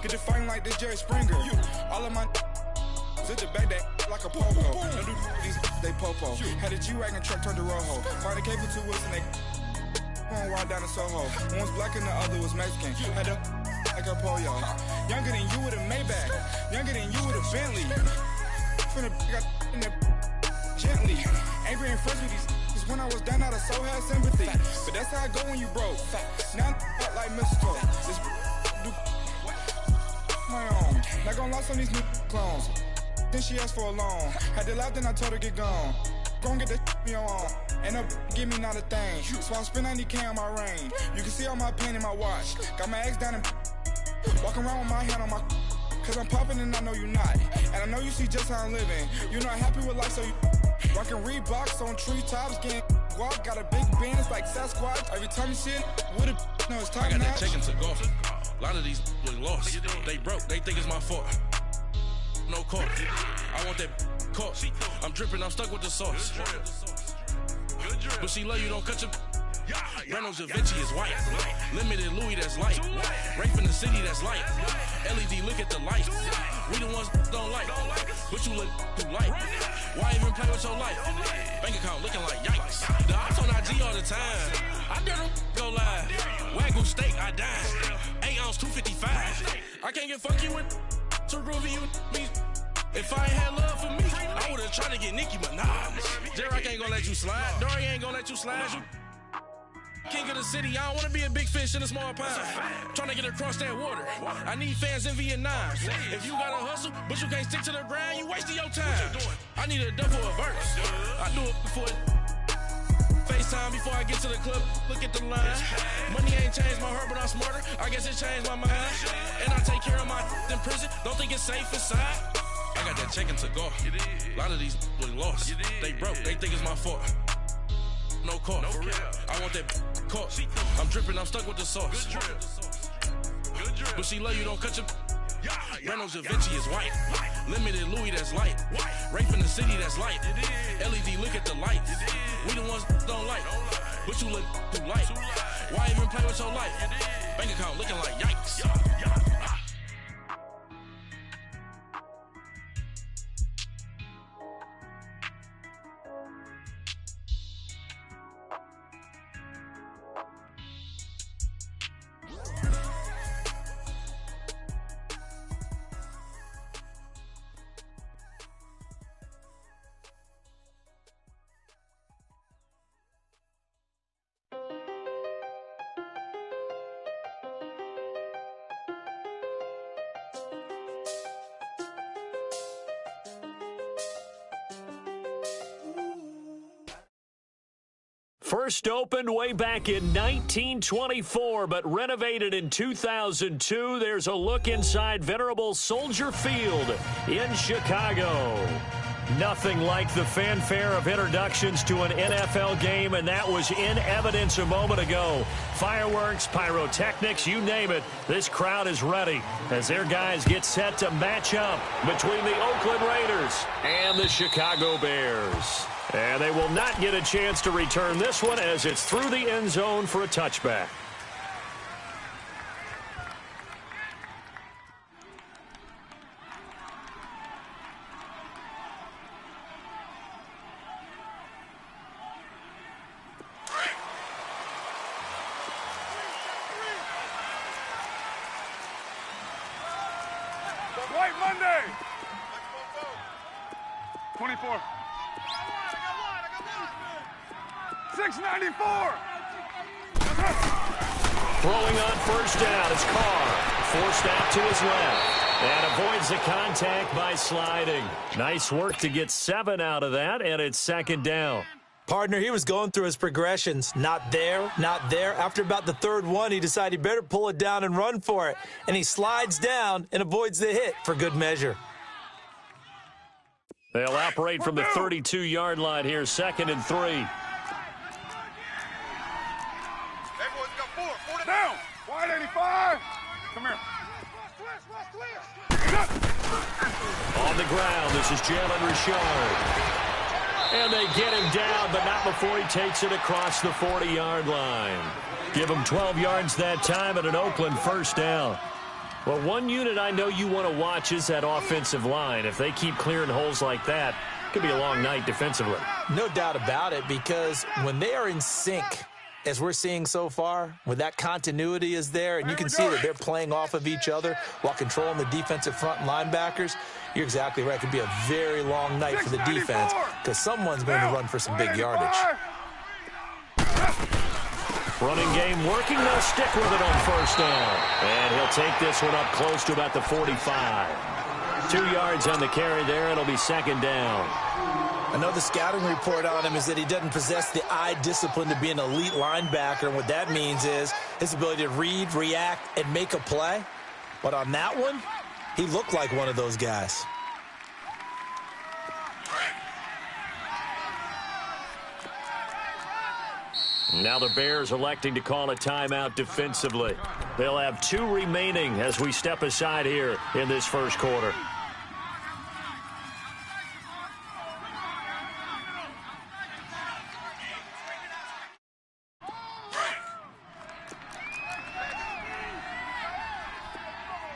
Get to fighting like this Jerry Springer. All of my sit the back that like a popo. Don't do these they popo. Had a G-Wagon truck turned to Rojo. Find a cable 2 wheels and they going wild down in Soho. One was black and the other was Mexican. Had a like a pollo. Younger than you with a Maybach. Younger than you with a Bentley. Finna got in the gently. Angry and friends with these. Cause when I was down, I so had sympathy. But that's how I go when you broke. Now I'm like mistletoe. This do my own. Not gonna lie on these new clones. Then she asked for a loan. Had to laugh, then I told her get gone. Gon' get that me on. And up, give me not a thing. So I spend 90K on my range. You can see all my pain in my watch. Got my ex down and walking around with my hand on my. Cause I'm popping and I know you not. And I know you see just how I'm living. You're not happy with life, so you rockin' Reeboks on treetops, getting walk. Got a big Benz like Sasquatch. Every time you see it, with a no, it's time. I got that chicken to go. A lot of these look lost. They broke, they think it's my fault. No court. I want that court. I'm dripping, I'm stuck with the sauce. But she love you, don't cut your. Reynolds Da Vinci is white. Limited Louis, that's light. Rape in the city, that's light. LED, look at the light. We the ones don't like. But you look too light. Why even play with your life? Bank account looking like yikes. The ops on IG all the time. I dare them go live. Wagyu steak, I dine. 8 ounce, 255. I can't get funky with too groovy you me. If I ain't had love for me, I would've tried to get Nicki Minaj. J-Rock ain't gonna let you slide. Dory ain't gonna let you slide. King of the city, I don't wanna be a big fish in a small pond. Trying to get across that water. I need fans in Vietnam. If you gotta hustle, but you can't stick to the grind, you wasting your time. I need a double a verse. I do it before FaceTime before I get to the club. Look at the line. Money ain't changed my heart, but I'm smarter. I guess it changed my mind. And I take care of my in prison. Don't think it's safe inside. I got that chicken to go. A lot of these look lost. They broke, they think it's my fault. No court. I want that court. I'm dripping, I'm stuck with the sauce. But she love you, don't cut your. Reynolds Da Vinci is white. Limited Louis, that's light. Rape in the city, that's light. LED, look at the lights. We the ones don't like. But you look too light. Why even play with your life? Bank account looking like yikes. First opened way back in 1924, but renovated in 2002. There's a look inside venerable Soldier Field in Chicago. Nothing like the fanfare of introductions to an NFL game, and that was in evidence a moment ago. Fireworks, pyrotechnics, you name it. This crowd is ready as their guys get set to match up between the Oakland Raiders and the Chicago Bears. And they will not get a chance to return this one as it's through the end zone for a touchback. White Monday. 24. 694. Throwing on first down is Carr. Forced out to his left. And avoids the contact by sliding. Nice work to get 7 out of that, and it's second down. Partner, he was going through his progressions. Not there, not there. After about the third one, he decided he better pull it down and run for it. And he slides down and avoids the hit for good measure. They'll operate from the 32-yard line here, 2nd and 3. Everyone's got 4. 4 down. Wide 85. Come here. On the ground, this is Jalen Richard. And they get him down, but not before he takes it across the 40-yard line. Give him 12 yards that time and an Oakland first down. Well, one unit I know you want to watch is that offensive line. If they keep clearing holes like that, it could be a long night defensively. No doubt about it, because when they are in sync, as we're seeing so far, when that continuity is there, and you can see that they're playing off of each other while controlling the defensive front linebackers, you're exactly right. It could be a very long night for the defense because someone's going to run for some big yardage. Running game working. They'll stick with it on first down. And he'll take this one up close to about the 45. 2 yards on the carry there. It'll be second down. I know the scouting report on him is that he doesn't possess the eye discipline to be an elite linebacker. And what that means is his ability to read, react, and make a play. But on that one, he looked like one of those guys. Now the Bears electing to call a timeout defensively. They'll have 2 remaining as we step aside here in this first quarter.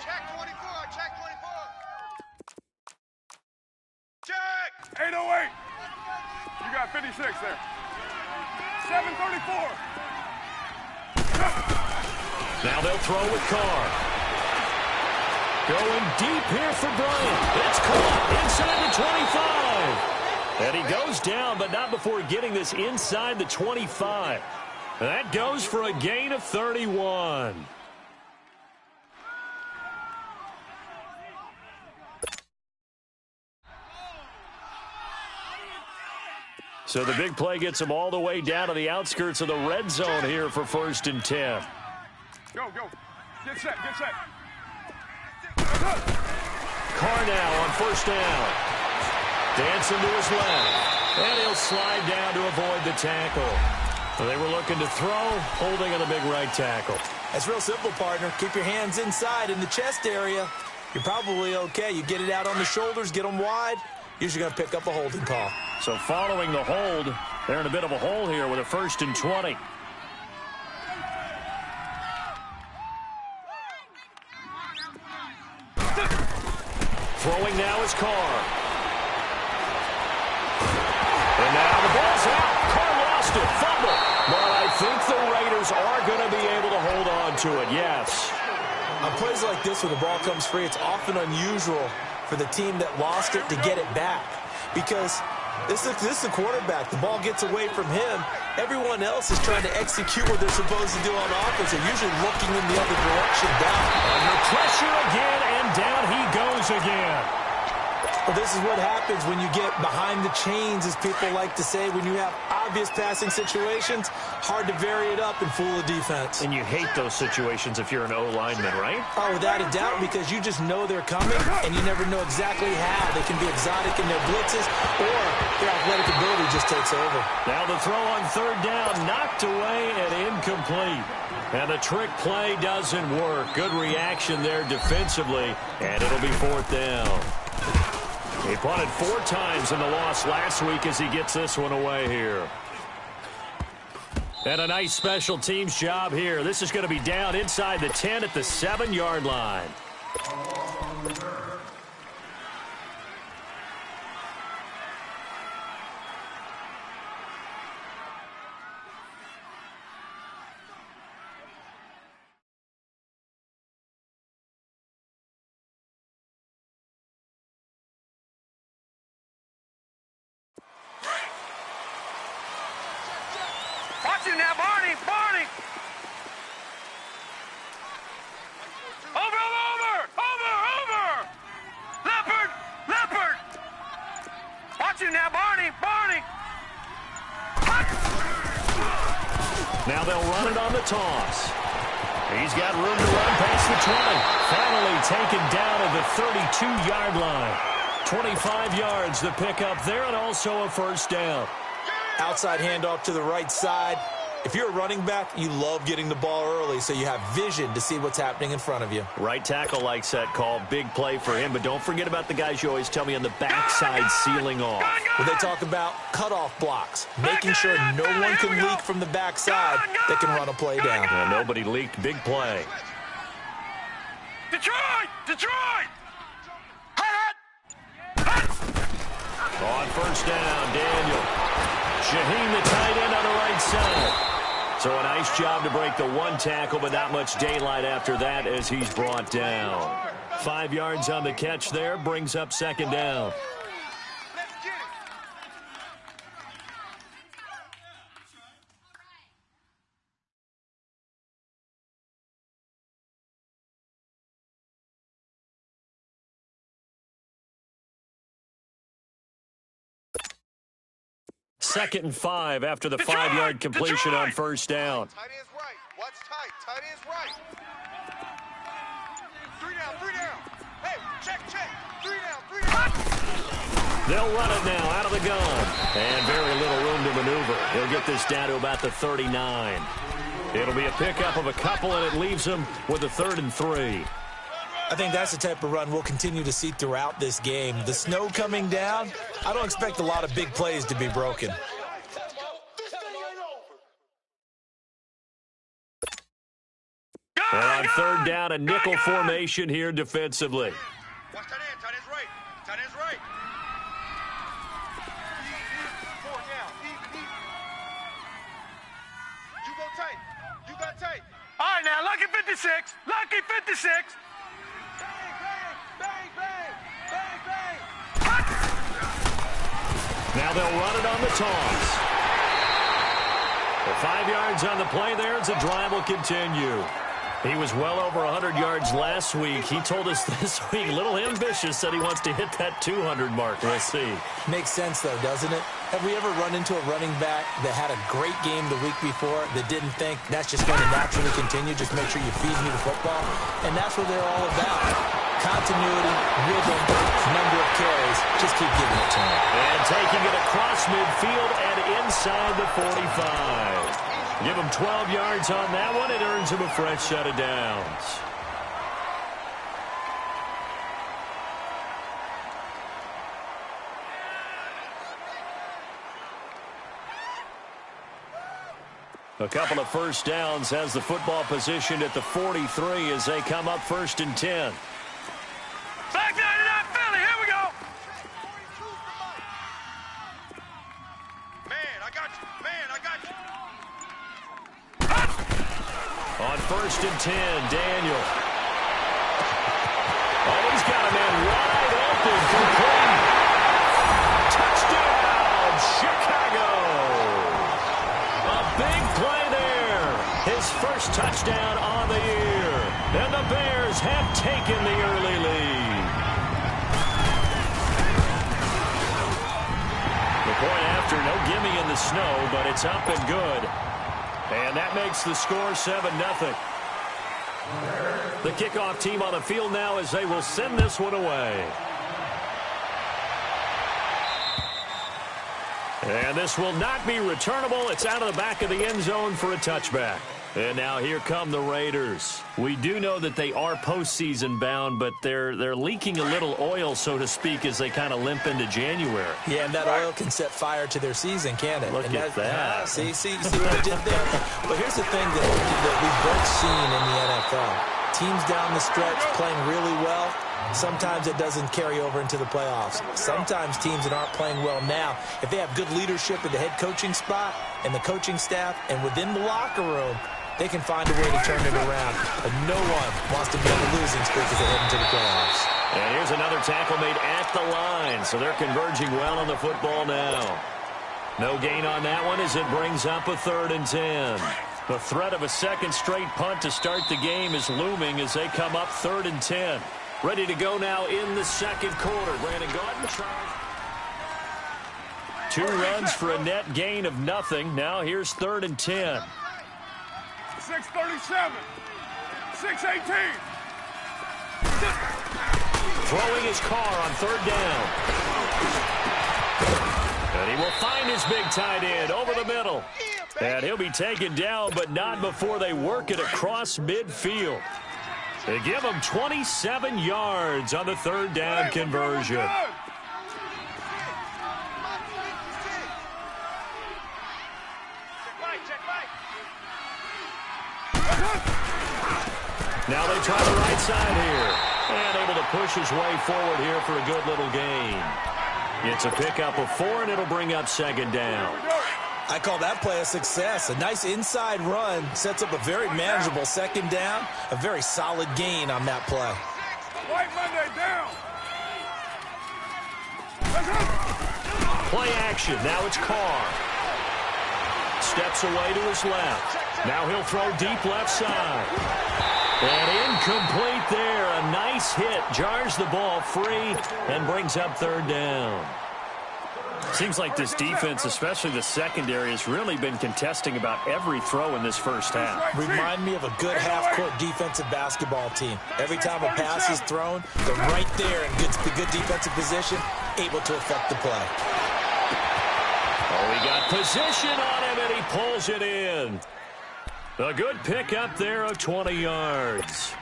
Check 24, check 24. Check! 808. You got 56 there. 734. Now they'll throw with Carr. Going deep here for Bryant. It's caught inside the 25. And he goes down, but not before getting this inside the 25. And that goes for a gain of 31. So the big play gets him all the way down to the outskirts of the red zone here for 1st and 10. Go, go. Get set, get set. Carr now on first down. Dancing to his left. And he'll slide down to avoid the tackle. They were looking to throw, holding on the big right tackle. That's real simple, partner. Keep your hands inside in the chest area. You're probably okay. You get it out on the shoulders, get them wide. Usually going to pick up a holding call. So following the hold, they're in a bit of a hole here with a 1st and 20. Throwing now is Carr. And now the ball's out. Carr lost it. Fumble. But I think the Raiders are going to be able to hold on to it. Yes. On plays like this where the ball comes free, it's often unusual for the team that lost it to get it back. Because this is the quarterback. The ball gets away from him. Everyone else is trying to execute what they're supposed to do on offense. They're usually looking in the other direction down. Under pressure again, and down he goes again. Well, this is what happens when you get behind the chains, as people like to say. When you have obvious passing situations, hard to vary it up and fool the defense. And you hate those situations if you're an O-lineman, right? Oh, without a doubt, because you just know they're coming, and you never know exactly how. They can be exotic in their blitzes, or their athletic ability just takes over. Now the throw on 3rd down, knocked away and incomplete. And the trick play doesn't work. Good reaction there defensively, and it'll be 4th down. He punted 4 times in the loss last week as he gets this one away here. And a nice special teams job here. This is going to be down inside the 10 at the 7-yard line. Watch it now, Barney, Barney. Over. Leopard. Watch it now, Barney. Now they'll run it on the toss. He's got room to run past the 20. Finally taken down at the 32-yard line. 25 yards the pickup there, and also a 1st down. Outside handoff to the right side. If you're a running back, you love getting the ball early so you have vision to see what's happening in front of you. Right tackle likes that call. Big play for him, but don't forget about the guys you always tell me on the backside sealing off. When they talk about cutoff blocks, making sure no one can leak from the backside that can run a play down. Nobody leaked. Big play. Detroit! Detroit! On first down, Daniel. Shaheen, the tight end, on the right side. So a nice job to break the one tackle, but not much daylight after that as he's brought down. 5 yards on the catch there, brings up second down. Let's get it! Second and 5 after the 5-yard completion on first down. Tight end's right. Watch tight. Tight end's right. 3 down, 3 down. Hey, check. 3 down, 3 down. They'll run it now out of the gun. And very little room to maneuver. He'll get this down to about the 39. It'll be a pickup of a couple, and it leaves him with a 3rd and 3. I think that's the type of run we'll continue to see throughout this game. The snow coming down, I don't expect a lot of big plays to be broken. And on third down, a nickel formation here defensively. Watch tight end. Tight end's right. Tight end's right. 4 down. You go tight. You got tight. All right, now, lucky 56. Lucky 56. Bang, bang, bang, bang, bang, bang. Now they'll run it on the toss. The 5 yards on the play there as the drive will continue. He was well over 100 yards last week. He told us this week, a little ambitious, said he wants to hit that 200 mark. We'll see. Makes sense, though, doesn't it? Have we ever run into a running back that had a great game the week before that didn't think that's just going to naturally continue? Just make sure you feed me the football. And that's what they're all about. Continuity, rhythm, number of carries. Just keep giving it to him. And taking it across midfield and inside the 45. Give him 12 yards on that one. It earns him a fresh set of downs. A couple of first downs has the football positioned at the 43 as they come up 1st and 10. Back 99 Philly. Here we go. Man, I got you. Man, I got you. On 1st and 10, Daniel. Oh, he's got a man wide open. Complete. Touchdown, Chicago. A big play there. His first touchdown on the year. And the Bears have taken the early lead. The point after, no gimme in the snow, but it's up and good. And that makes the score 7-0. The kickoff team on the field now as they will send this one away. And this will not be returnable. It's out of the back of the end zone for a touchback. And now here come the Raiders. We do know that they are postseason bound, but they're leaking a little oil, so to speak, as they kind of limp into January. Yeah, and that oil can set fire to their season, can't it? Look at that. See what I did there? But here's the thing that we've both seen in the NFL. Teams down the stretch playing really well. Sometimes it doesn't carry over into the playoffs. Sometimes teams that aren't playing well now, if they have good leadership at the head coaching spot and the coaching staff and within the locker room, they can find a way to turn it around. But no one wants to be on the losing streak as they head into the playoffs. And here's another tackle made at the line, so they're converging well on the football now. No gain on that one as it brings up a 3rd and 10. The threat of a second straight punt to start the game is looming as they come up 3rd and 10. Ready to go now in the second quarter. Brandon Gordon. 2 runs for a net gain of nothing. Now here's 3rd and 10. 6:37. 6:18. Throwing his car on 3rd down. And he will find his big tight end over the middle. And he'll be taken down, but not before they work it across midfield. They give him 27 yards on the 3rd down conversion. Now they try the right inside here. And able to push his way forward here for a good little gain. It's a pickup of 4, and it'll bring up second down. I call that play a success. A nice inside run sets up a very manageable second down. A very solid gain on that play. White Monday down. Play action. Now it's Carr. Steps away to his left. Now he'll throw deep left side. And incomplete there. A nice hit. Jars the ball free and brings up third down. Seems like this defense, especially the secondary, has really been contesting about every throw in this first half. Remind me of a good half-court defensive basketball team. Every time a pass is thrown, they're right there in good defensive position, able to affect the play. Oh, he got position on him, and he pulls it in. A good pickup there of 20 yards.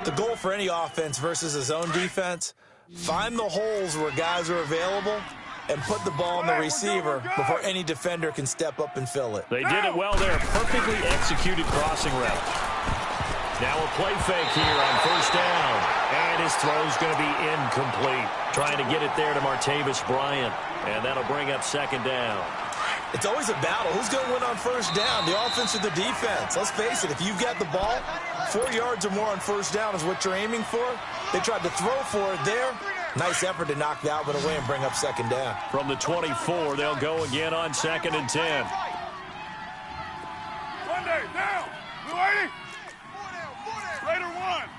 The goal for any offense versus a zone defense, find the holes where guys are available and put the ball on the receiver before any defender can step up and fill it. They did it well there. Perfectly executed crossing route. Now a play fake here on first down. And his throw's going to be incomplete. Trying to get it there to Martavis Bryant. And that'll bring up second down. It's always a battle. Who's going to win on first down, the offense or the defense? Let's face it, if you've got the ball, 4 yards or more on first down is what you're aiming for. They tried to throw for it there. Nice effort to knock that one away and bring up second down. From the 24, they'll go again on 2nd and 10. Monday down. Blue 80. Raider 1.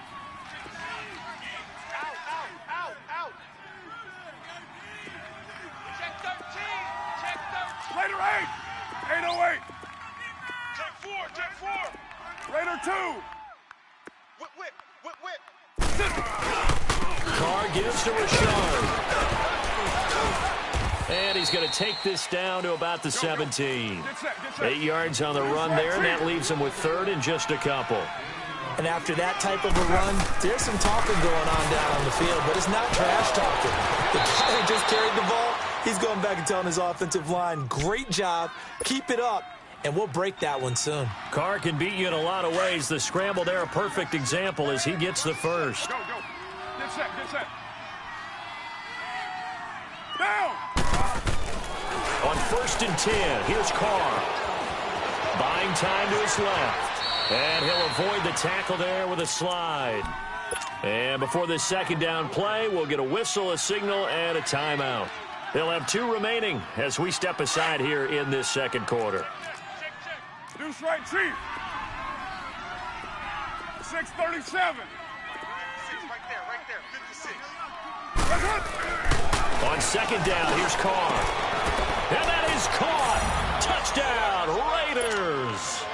Raider 8. 808. Check 4. Raider 2. Whip. Carr gives to Rashard. And he's going to take this down to about the 17. 8 yards on the run there, and that leaves him with third and just a couple. And after that type of a run, there's some talking going on down on the field, but it's not trash talking. The guy who just carried the ball, he's going back and telling his offensive line, great job, keep it up, and we'll break that one soon. Carr can beat you in a lot of ways. The scramble there, a perfect example as he gets the first. Go. Get set. Down. On 1st and 10, here's Carr. Buying time to his left. And he'll avoid the tackle there with a slide. And before this second down play, we'll get a whistle, a signal, and a timeout. They'll have 2 remaining as we step aside here in this second quarter. Deuce right, Chief. 6:37. Right there. 56. On second down, here's Carr. And that is caught. Touchdown, Raiders.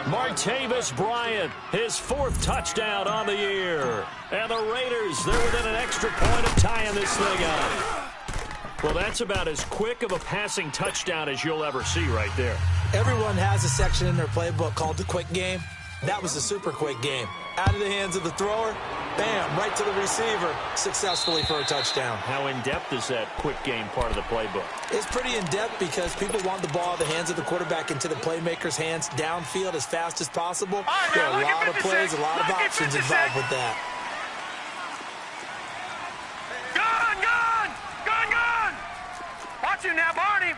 Martavis Bryant, his 4th touchdown on the year. And the Raiders, they're within an extra point of tying this thing up. Well, that's about as quick of a passing touchdown as you'll ever see right there. Everyone has a section in their playbook called the quick game. That was a super quick game. Out of the hands of the thrower, bam, right to the receiver, successfully for a touchdown. How in-depth is that quick game part of the playbook? It's pretty in-depth because people want the ball out of the hands of the quarterback into the playmaker's hands downfield as fast as possible. There are a lot of plays, a lot of options involved with that. Gun! Watch you now, Barney!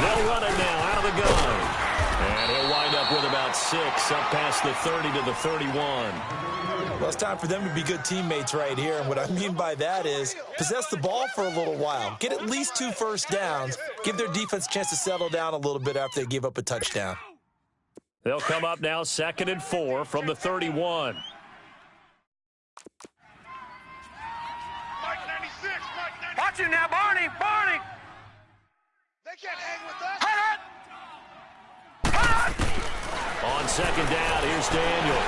They'll run it now out of the gun. And he'll wind up with about 6, up past the 30 to the 31. Well, it's time for them to be good teammates right here. And what I mean by that is possess the ball for a little while. Get at least 2 first downs. Give their defense a chance to settle down a little bit after they give up a touchdown. They'll come up now 2nd and 4 from the 31. Mike 96. Watch you now, Barney! They can't hang with us. On second down, here's Daniel.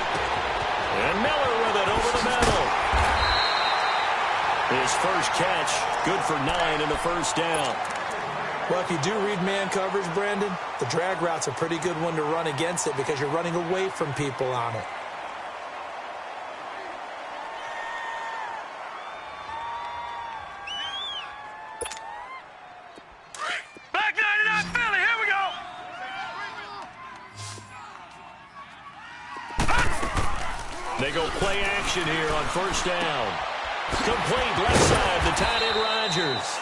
And Miller with it over the middle. His first catch, good for 9 and a first down. Well, if you do read man coverage, Brandon, the drag route's a pretty good one to run against it because you're running away from people on it. Back 98! They go play action here on first down. Complete left side, the tight end Rodgers.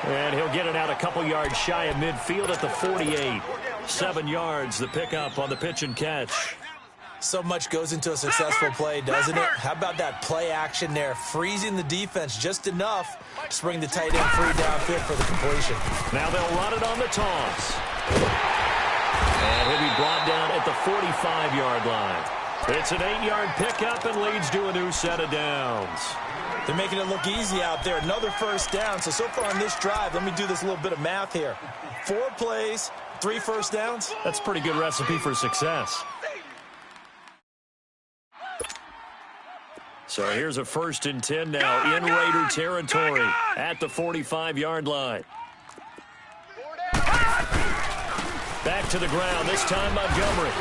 And he'll get it out a couple yards shy of midfield at the 48. 7 yards, the pickup on the pitch and catch. So much goes into a successful play, doesn't it? How about that play action there, freezing the defense just enough to bring the tight end free downfield for the completion. Now they'll run it on the toss. And he'll be brought down at the 45-yard line. It's an 8-yard pickup and leads to a new set of downs. They're making it look easy out there. Another first down. So far on this drive, let me do this little bit of math here. 4 plays, 3 first downs. That's a pretty good recipe for success. So here's a 1st and 10 now in Raider territory at the 45-yard line. Back to the ground, this time Montgomery.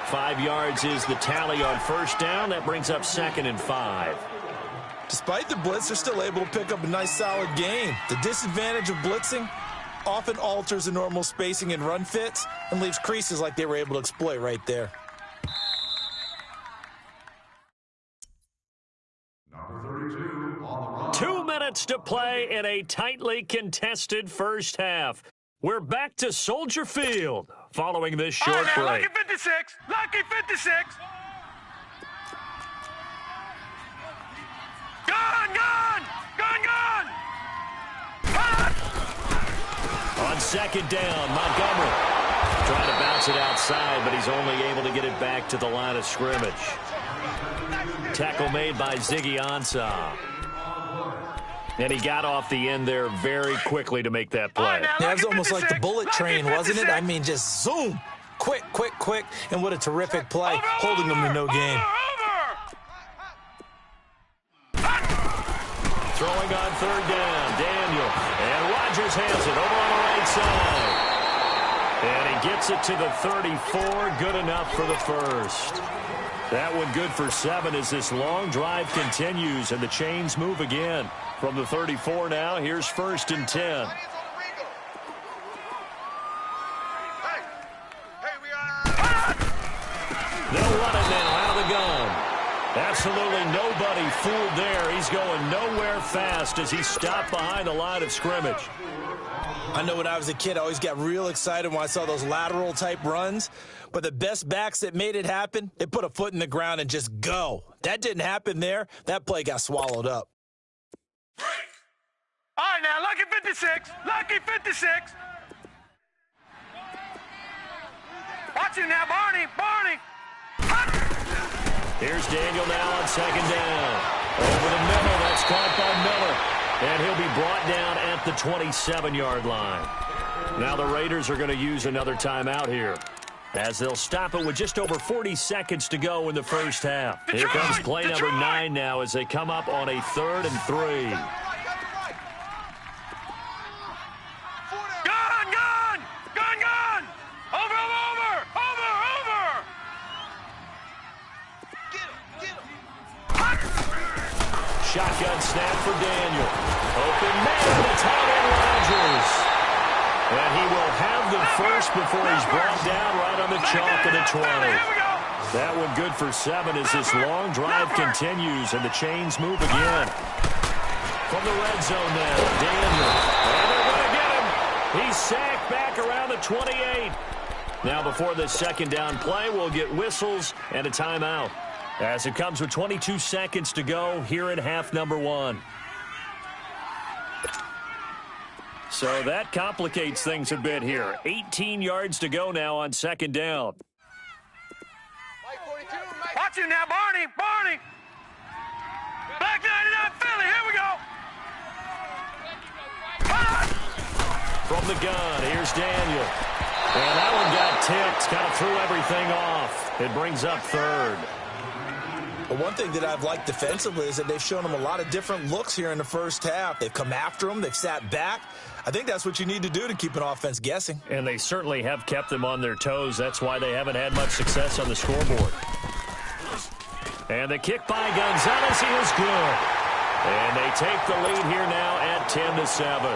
5 yards is the tally on first down. That brings up 2nd and 5. Despite the blitz, they're still able to pick up a nice, solid gain. The disadvantage of blitzing often alters the normal spacing and run fits and leaves creases like they were able to exploit right there. Number 32 on the run. 2 minutes to play in a tightly contested first half. We're back to Soldier Field following this short break. Lucky 56. Lucky 56. Gone. On 2nd down, Montgomery trying to bounce it outside, but he's only able to get it back to the line of scrimmage. Tackle made by Ziggy Ansah. And he got off the end there very quickly to make that play. Yeah, it was almost like the bullet train, wasn't it? I mean, just zoom. Quick. And what a terrific play, holding them to no gain. Throwing on 3rd down, Daniel. And Rodgers has it over on the right side. And he gets it to the 34, good enough for the first. That one good for 7 as this long drive continues and the chains move again. From the 34 now, here's 1st and 10. They'll run it now out of the gun. Absolutely nobody fooled there. He's going nowhere fast as he stopped behind the line of scrimmage. I know when I was a kid, I always got real excited when I saw those lateral-type runs. But the best backs that made it happen, they put a foot in the ground and just go. That didn't happen there. That play got swallowed up. All right, now, lucky 56. Lucky 56. Watch him now, Barney. Here's Daniel now on 2nd down. Over the middle, that's caught by Miller. And he'll be brought down at the 27-yard line. Now the Raiders are going to use another timeout here, as they'll stop it with just over 40 seconds to go in the first half. Here comes play number 9 now as they come up on a 3rd and 3. Gone. Over. Shotgun snap for Daniel. Open man, the tight end Rodgers. And he will have the first before he's brought down right on the chalk of the 20. That one good for 7 as this long drive continues and the chains move again. From the red zone now, Daniel. And they're going to get him. He's sacked back around the 28. Now before this 2nd down play, we'll get whistles and a timeout, as it comes with 22 seconds to go here in half number 1. So that complicates things a bit here. 18 yards to go now on 2nd down. Watch him now, Barney. Back 99 Philly, here we go. From the gun, here's Daniel. And that one got tipped, kind of threw everything off. It brings up 3rd. Well, one thing that I've liked defensively is that they've shown them a lot of different looks here in the first half. They've come after them. They've sat back. I think that's what you need to do to keep an offense guessing. And they certainly have kept them on their toes. That's why they haven't had much success on the scoreboard. And the kick by Gonzalez is good. And they take the lead here now at 10-7.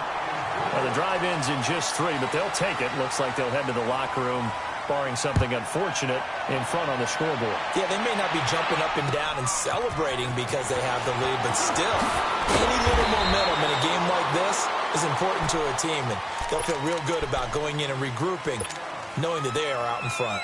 Well, the drive ends in just 3, but they'll take it. Looks like they'll head to the locker room barring something unfortunate in front on the scoreboard. Yeah, they may not be jumping up and down and celebrating because they have the lead, but still, any little momentum in a game like this is important to a team, and they'll feel real good about going in and regrouping, knowing that they are out in front.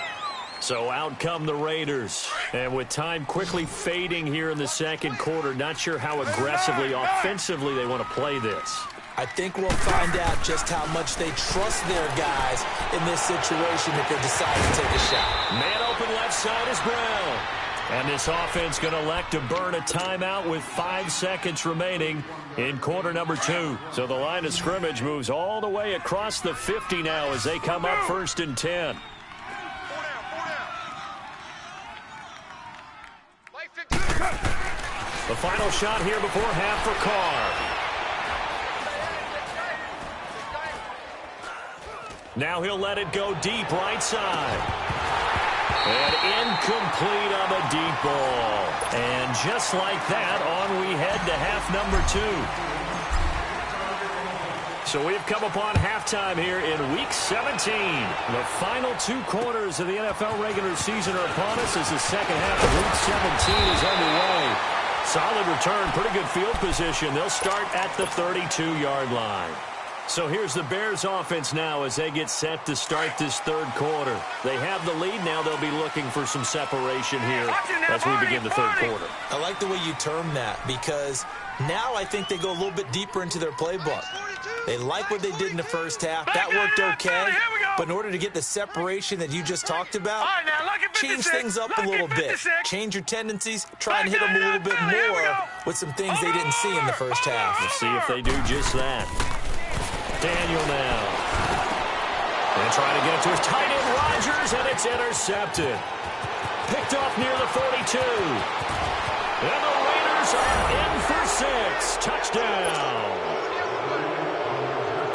So out come the Raiders. And with time quickly fading here in the second quarter, not sure how aggressively, offensively they want to play this. I think we'll find out just how much they trust their guys in this situation if they decide to take a shot. Man open left side is Brown. And this offense going to elect to burn a timeout with 5 seconds remaining in quarter number 2. So the line of scrimmage moves all the way across the 50 now as they come up 1st and 10. The final shot here before half for Carr. Now he'll let it go deep right side. And incomplete on the deep ball. And just like that, on we head to half number 2. So we've come upon halftime here in Week 17. The final 2 quarters of the NFL regular season are upon us as the second half of Week 17 is underway. Solid return, pretty good field position. They'll start at the 32-yard line. So here's the Bears offense now as they get set to start this third quarter. They have the lead. Now they'll be looking for some separation here as we begin the third quarter. I like the way you term that because now I think they go a little bit deeper into their playbook. They like what they did in the first half. That worked okay. But in order to get the separation that you just talked about, change things up a little bit. Change your tendencies. Try and hit them a little bit more with some things they didn't see in the first half. We'll see if they do just that. Daniel now. And trying to get it to his tight end, Rodgers, and it's intercepted. Picked off near the 42. And the Raiders are in for 6. Touchdown.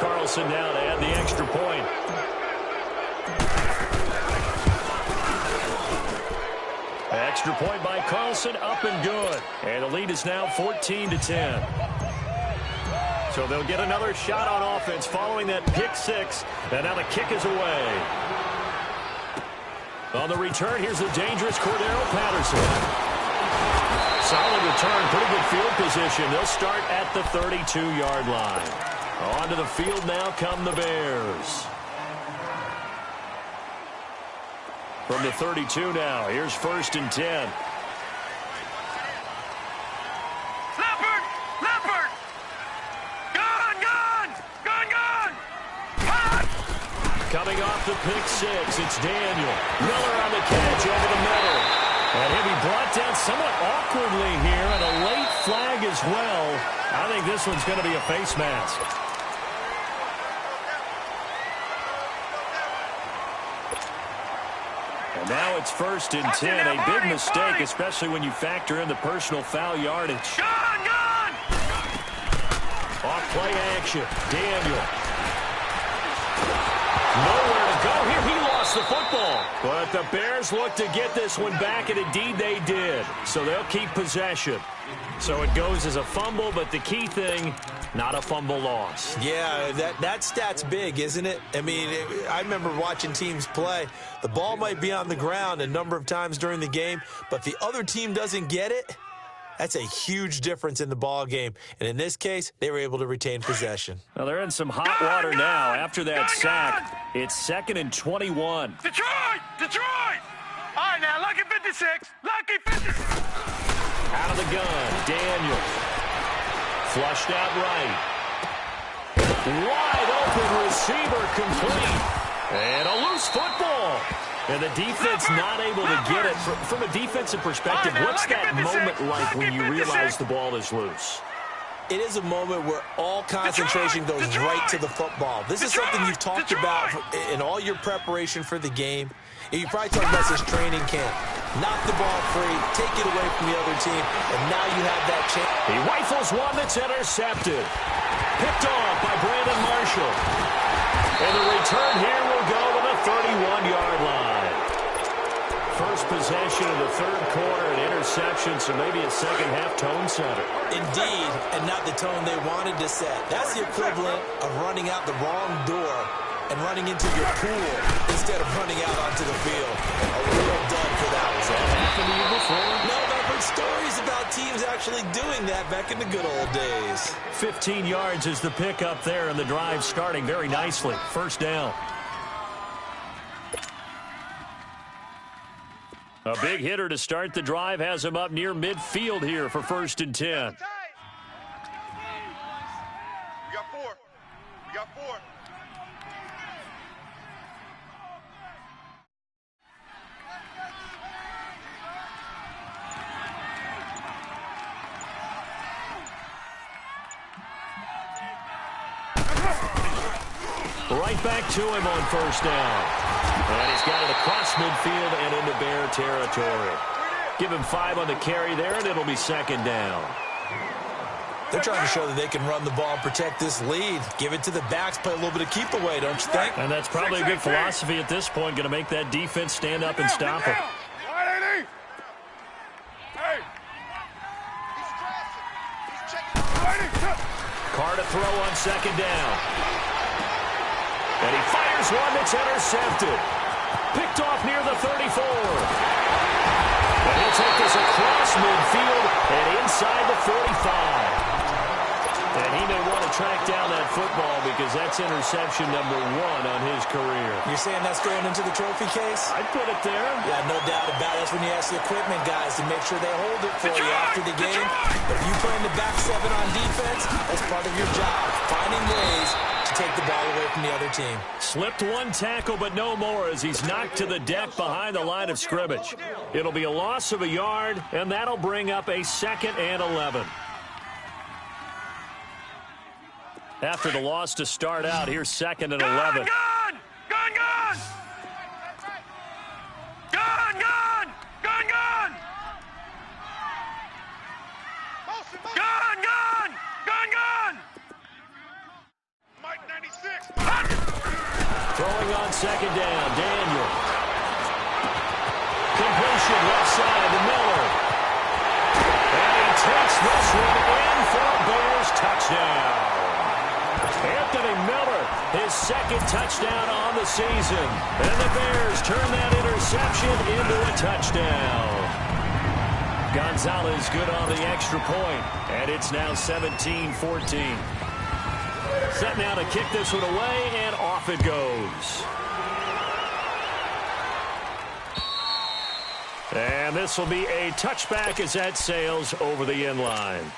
Carlson now to add the extra point. Extra point by Carlson, up and good. And the lead is now 14-10. So they'll get another shot on offense following that pick 6. And now the kick is away. On the return, here's the dangerous Cordero Patterson. Solid return, pretty good field position. They'll start at the 32-yard line. Onto the field now come the Bears. From the 32 now, here's 1st and 10. Coming off the pick 6, it's Daniel. Miller on the catch over the middle. And he'll be brought down somewhat awkwardly here, and a late flag as well. I think this one's going to be a face mask. And now it's 1st and 10. A big mistake, especially when you factor in the personal foul yardage. Off play action. Daniel. Nowhere to go here. He lost the football. But the Bears look to get this one back, and indeed they did. So they'll keep possession. So it goes as a fumble, but the key thing, not a fumble loss. Yeah, that stat's big, isn't it? I mean, I remember watching teams play. The ball might be on the ground a number of times during the game, but if the other team doesn't get it, that's a huge difference in the ball game. And in this case, they were able to retain possession. Well, they're in some hot water now after that sack. It's 2nd and 21. Detroit! Detroit! All right, now, lucky 56. Lucky 56. Out of the gun, Daniel. Flushed out right. Wide open receiver complete. And a loose football. And the defense not able to get it. From a defensive perspective, what's that moment like when you realize the ball is loose? It is a moment where all concentration goes right to the football. This is something you've talked about in all your preparation for the game. And you probably talked about this training camp. Knock the ball free, take it away from the other team, and now you have that chance. He rifles one that's intercepted. Picked off by Brandon Marshall. And the return here will go to the 31-yard line. First possession of the third quarter, an interception, so maybe a second-half tone setter. Indeed, and not the tone they wanted to set. That's the equivalent of running out the wrong door and running into your pool instead of running out onto the field. A real dud for that one. Has that happened to you before? No, but I've heard stories about teams actually doing that back in the good old days. 15 yards is the pickup there, and the drive starting very nicely. First down. A big hitter to start the drive has him up near midfield here for 1st and 10. We got 4. We got 4. Right back to him on 1st down. And he's got it across midfield and into Bear territory. Give him 5 on the carry there, and it'll be 2nd down. They're trying to show that they can run the ball and protect this lead. Give it to the backs, play a little bit of keep away, don't you think? And that's probably a good philosophy at this point, going to make that defense stand up and stop him. Carr to throw on 2nd down. And he fires one that's intercepted. Picked off near the 34. And he'll take this across midfield and inside the 45. And he may want to track down that football because that's interception number 1 on his career. You're saying that's going into the trophy case? I'd put it there. Yeah, no doubt about it. That's when you ask the equipment guys to make sure they hold it for you after the game. But if you play in the back 7 on defense, that's part of your job. Finding ways to take the ball away from the other team. Slipped 1 tackle, but no more as he's knocked to the deck behind the line of scrimmage. It'll be a loss of a yard, and that'll bring up a 2nd and 11. After the loss to start out, here's 2nd and 11. Gun! Gun! Gun! Gun! Gun! Gun! Gun! Gun! Gun! Gun! Gun! Mike 96. Throwing on 2nd down, Daniel. Completion left side to Miller. And he takes this one in for a Bears touchdown. Anthony Miller, his 2nd touchdown on the season. And the Bears turn that interception into a touchdown. Gonzalez good on the extra point, and it's now 17-14. Set now to kick this one away, and off it goes. And this will be a touchback as that sails over the end line.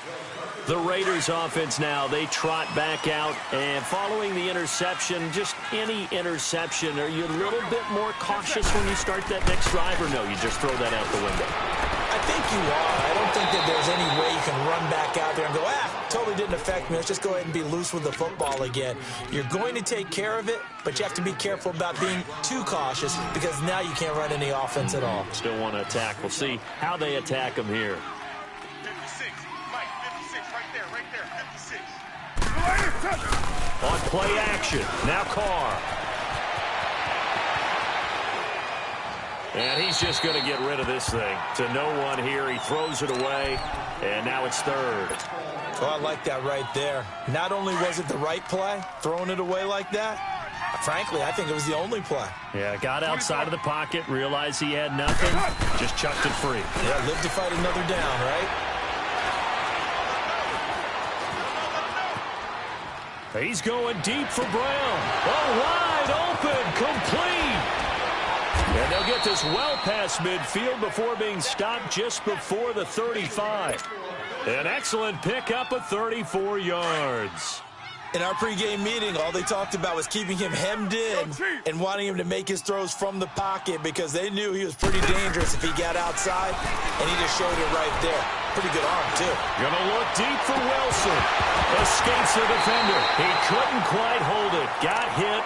The Raiders offense now, they trot back out, and following the interception, just any interception, are you a little bit more cautious when you start that next drive, or no, you just throw that out the window? I think you are. I don't think that there's any way you can run back out there and go, totally didn't affect me. Let's just go ahead and be loose with the football again. You're going to take care of it, but you have to be careful about being too cautious because now you can't run any offense at all. Still want to attack. We'll see how they attack them here. 56. Mike, 56. Right there, 56. On play action, now Carr. And he's just going to get rid of this thing. To no one here, he throws it away, and now it's 3rd. Oh, I like that right there. Not only was it the right play, throwing it away like that, frankly, I think it was the only play. Yeah, got outside of the pocket, realized he had nothing, just chucked it free. Yeah, live to fight another down, right? He's going deep for Brown. Oh, wide open, complete. And they'll get this well past midfield before being stopped just before the 35. An excellent pickup of 34 yards. In our pregame meeting, all they talked about was keeping him hemmed in and wanting him to make his throws from the pocket because they knew he was pretty dangerous if he got outside, and he just showed it right there. Pretty good arm, too. Gonna look deep for Wilson. Escapes the defender. He couldn't quite hold it. Got hit.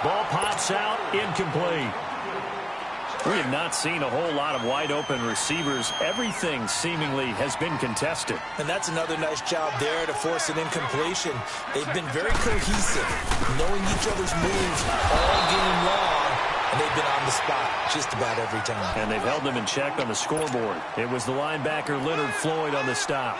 Ball pops out. Incomplete. We have not seen a whole lot of wide-open receivers. Everything seemingly has been contested. And that's another nice job there to force an incompletion. They've been very cohesive, knowing each other's moves all game long, and they've been on the spot just about every time. And they've held them in check on the scoreboard. It was the linebacker Leonard Floyd on the stop.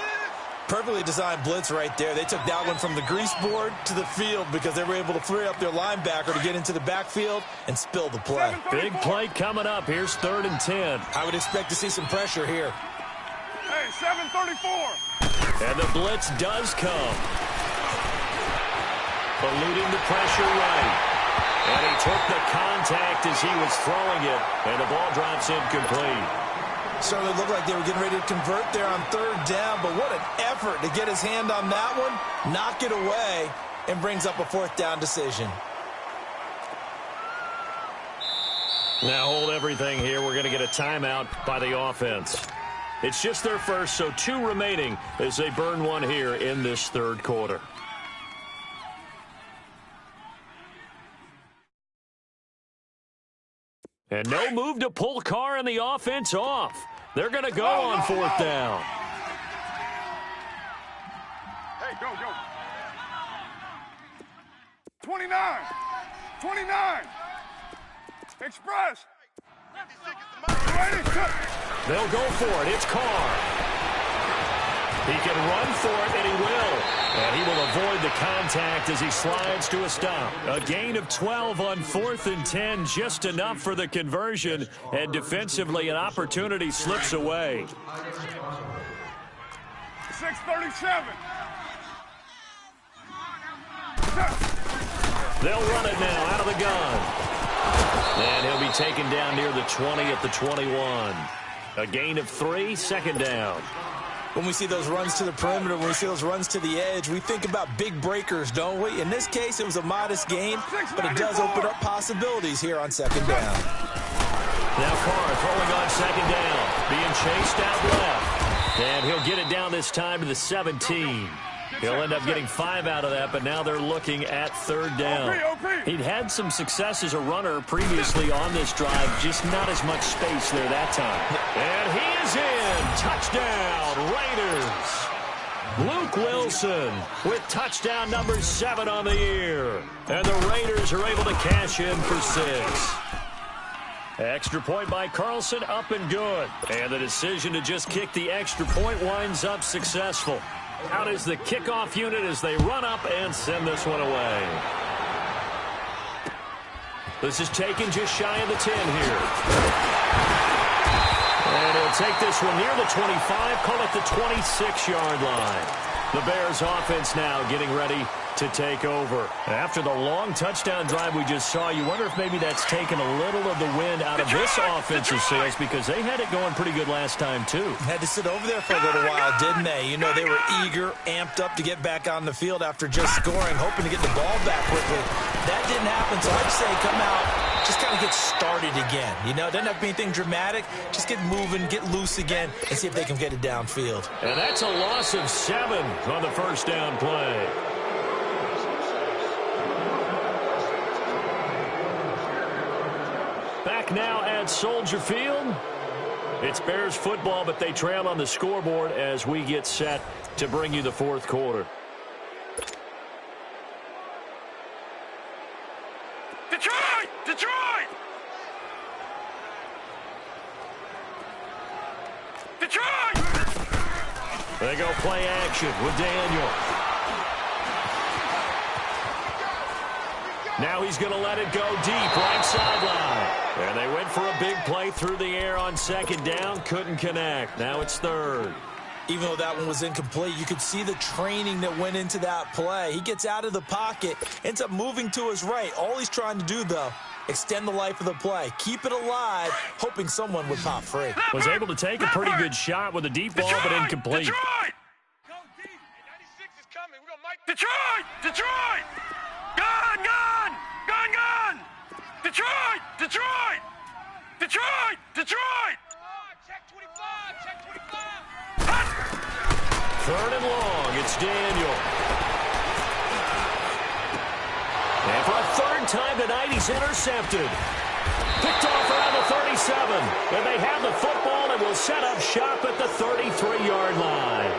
Perfectly designed blitz right there. They took that one from the grease board to the field because they were able to free up their linebacker to get into the backfield and spill the play. Big play coming up. Here's 3rd and 10. I would expect to see some pressure here. Hey, 734. And the blitz does come. Eluding the pressure right. And he took the contact as he was throwing it. And the ball drops incomplete. Certainly looked like they were getting ready to convert there on 3rd down, but what an effort to get his hand on that one, knock it away, and brings up a 4th down decision. Now hold everything here. We're going to get a timeout by the offense. It's just their first, so 2 remaining as they burn one here in this 3rd quarter. And no move to pull Carr and the offense off. They're going to go on 4th down. Hey, go. 29. 29. Express. They'll go for it. It's Carr. He can run for it, and he will. And he will avoid the contact as he slides to a stop. A gain of 12 on 4th and 10, just enough for the conversion. And defensively, an opportunity slips away. 6:37. They'll run it now out of the gun. And he'll be taken down near the 20 at the 21. A gain of 3, 2nd down. When we see those runs to the perimeter, when we see those runs to the edge, we think about big breakers, don't we? In this case, it was a modest gain, but it does open up possibilities here on 2nd down. Now Carr throwing on 2nd down, being chased out left. And he'll get it down this time to the 17. He'll end up getting 5 out of that, but now they're looking at 3rd down. He'd had some success as a runner previously on this drive, just not as much space there that time. And he is in. Touchdown, Raiders. Luke Wilson with touchdown number 7 on the year. And the Raiders are able to cash in for 6. Extra point by Carlson, up and good. And the decision to just kick the extra point winds up successful. Out is the kickoff unit as they run up and send this one away. This is taken just shy of the 10 here. And he'll take this one near the 25, call it the 26-yard line. The Bears offense now getting ready to take over. After the long touchdown drive we just saw, you wonder if maybe that's taken a little of the wind out of this offensive sails because they had it going pretty good last time too. Had to sit over there for a little while, didn't they? You know, they were eager, amped up to get back on the field after just scoring, hoping to get the ball back quickly. That didn't happen, so I'd say come out, just kind of get started again. You know, doesn't have to be anything dramatic. Just get moving, get loose again, and see if they can get it downfield. And that's a loss of 7 on the 1st down play. Back now at Soldier Field. It's Bears football, but they trail on the scoreboard as we get set to bring you the 4th quarter. Detroit! Detroit! Detroit! They go play action with Daniel. Now he's going to let it go deep, right sideline. And they went for a big play through the air on 2nd down, couldn't connect. Now it's 3rd. Even though that one was incomplete, you could see the training that went into that play. He gets out of the pocket, ends up moving to his right. All he's trying to do, though, extend the life of the play. Keep it alive, hoping someone would pop free. Was able to take a pretty good shot with a deep ball, but incomplete. Detroit! Go deep. 96 is coming. We're going to make Detroit! Detroit! Gun! Gun! Gun! Gun! Detroit! Detroit! Detroit! Detroit! Check 25! Check 25! 3rd and long, it's Daniel. And for a 3rd time tonight, he's intercepted. Picked off around the 37. And they have the football and will set up shop at the 33-yard line.